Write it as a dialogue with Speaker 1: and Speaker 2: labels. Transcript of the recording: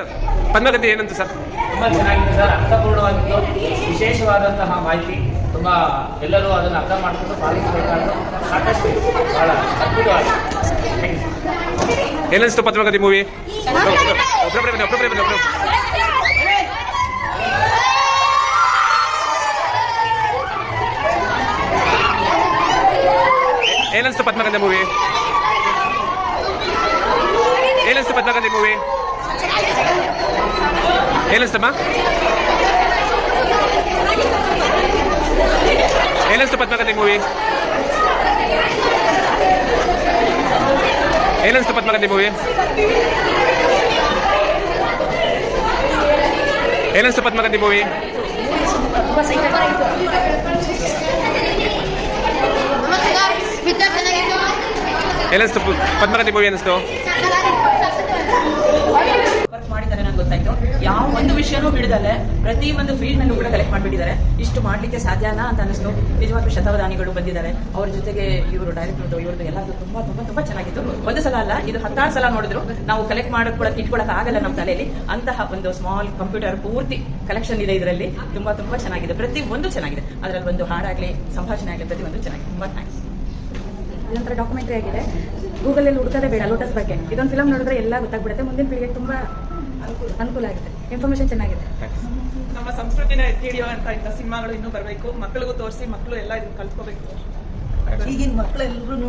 Speaker 1: Sir ಪದ್ಮಗತಿ ಏನಂತ sir?
Speaker 2: ತುಂಬ ಚೆನ್ನಾಗಿದೆ ಸರ್, ಅರ್ಥಪೂರ್ಣವಾಗಿತ್ತು, ವಿಶೇಷವಾದಂತಹ ಮಾಹಿತಿ, ತುಂಬ ಎಲ್ಲರೂ ಅದನ್ನು ಅರ್ಥ ಮಾಡಿಕೊಂಡು ಪಾಲಿಸಬೇಕಾದ ಸಾಕಷ್ಟು ಬಹಳ ಅದ್ಭುತವಾಗಿದೆ.
Speaker 1: ಏನನ್ನಿಸ್ತು ಪದ್ಮಗತಿ ಮೂವಿ? ಏನನ್ನಿಸ್ತು ಪದ್ಮಗತಿ ಮೂವಿ? ಏನನ್ನಿಸ್ತು ಪದ್ಮಗತಿ ಮೂವಿ? ಏನನ್ನಿಸ್ತಮ್ಮ? ಏನನ್ನಿಸ್ತು ಪದ್ಮಗತಿ ಮೂವಿ? ಏನನ್ನಿಸ್ತು ಪದ್ಮಗತಿ ಮೂವಿ? ಏನನ್ನಿಸ್ತು ಪದ್ಮಗತಿ ಮೂವಿ? ಏನನ್ನಿಸ್ತು ಪದ್ಮಗತಿ ಮೂವಿ? ಅನ್ನಿಸ್ತು
Speaker 3: ಮಾಡಿದ್ದಾರೆ ನನಗೆ ಗೊತ್ತಾಯ್ತು. ಯಾವ ಒಂದು ವಿಷಯನೂ ಬಿಡದಲ್ಲೇ ಪ್ರತಿ ಒಂದು ಫೀಲ್ಡ್ ನಲ್ಲೂ ಕೂಡ ಕಲೆಕ್ಟ್ ಮಾಡಿಬಿಟ್ಟಿದ್ದಾರೆ. ಇಷ್ಟು ಮಾಡ್ಲಿಕ್ಕೆ ಸಾಧ್ಯನಾ ಅಂತ ಅನಿಸ್ತು. ನಿಜವಾಗ್ಲೂ ಶತಾವಧಾನಿಗಳು ಬಂದಿದ್ದಾರೆ, ಅವ್ರ ಜೊತೆಗೆ ಇವರು ಡೈರೆಕ್ಟರ್ ಇವ್ರದ್ದು ಎಲ್ಲರೂ ತುಂಬಾ ತುಂಬಾ ತುಂಬಾ ಚೆನ್ನಾಗಿತ್ತು. ಒಂದು ಸಲ ಅಲ್ಲ, ಇದು 10 ಸಲ ನೋಡಿದ್ರು ನಾವು ಕಲೆಕ್ಟ್ ಇಟ್ಕೊಳಕ್ ಆಗಲ್ಲ ನಮ್ಮ ತಲೆಯಲ್ಲಿ. ಅಂತಹ ಒಂದು ಸ್ಮಾಲ್ ಕಂಪ್ಯೂಟರ್ ಪೂರ್ತಿ ಕಲೆಕ್ಷನ್ ಇದೆ ಇದರಲ್ಲಿ. ತುಂಬಾ ತುಂಬಾ ಚೆನ್ನಾಗಿದೆ, ಪ್ರತಿ ಒಂದು ಚೆನ್ನಾಗಿದೆ. ಅದರಲ್ಲಿ ಒಂದು ಹಾಡಾಗ್ಲಿ, ಸಂಭಾಷಣೆ ಆಗಲಿ, ಪ್ರತಿ ಒಂದು ಚೆನ್ನಾಗಿದೆ. ತುಂಬಾ ಥ್ಯಾಂಕ್ಸ್.
Speaker 4: ಇದೊಂಥರ ಡಾಕ್ಯುಮೆಂಟರಿ ಆಗಿದೆ. ಗೂಗಲಲ್ಲಿ ಹುಡುಕದೇ ಬೇಡ ಲೋಟಸ್ ಬಗ್ಗೆ. ಇದೊಂದು ಫಿಲಮ್ ನೋಡಿದ್ರೆ ಎಲ್ಲ ಗೊತ್ತಾಗ್ಬಿಡುತ್ತೆ. ಮುಂದಿನ ಪೀಳಿಗೆಗೆ ತುಂಬಾ ಅನುಕೂಲ ಆಗುತ್ತೆ. ಇನ್ಫಾರ್ಮೇಶನ್ ಚೆನ್ನಾಗಿದೆ.
Speaker 5: ನಮ್ಮ ಸಂಸ್ಕೃತಿನ ಎತ್ತಿ ಹಿಡಿಯುವಂತ ಇಂಥ ಸಿನಿಮಾಗಳು ಇನ್ನೂ ಬರಬೇಕು, ಮಕ್ಕಳಿಗೂ ತೋರಿಸಿ ಮಕ್ಕಳು ಎಲ್ಲ ಇದನ್ನ ಕಲ್ತ್ಕೋಬೇಕು.
Speaker 3: ಈಗಿನ ಮಕ್ಕಳೆಲ್ಲರೂ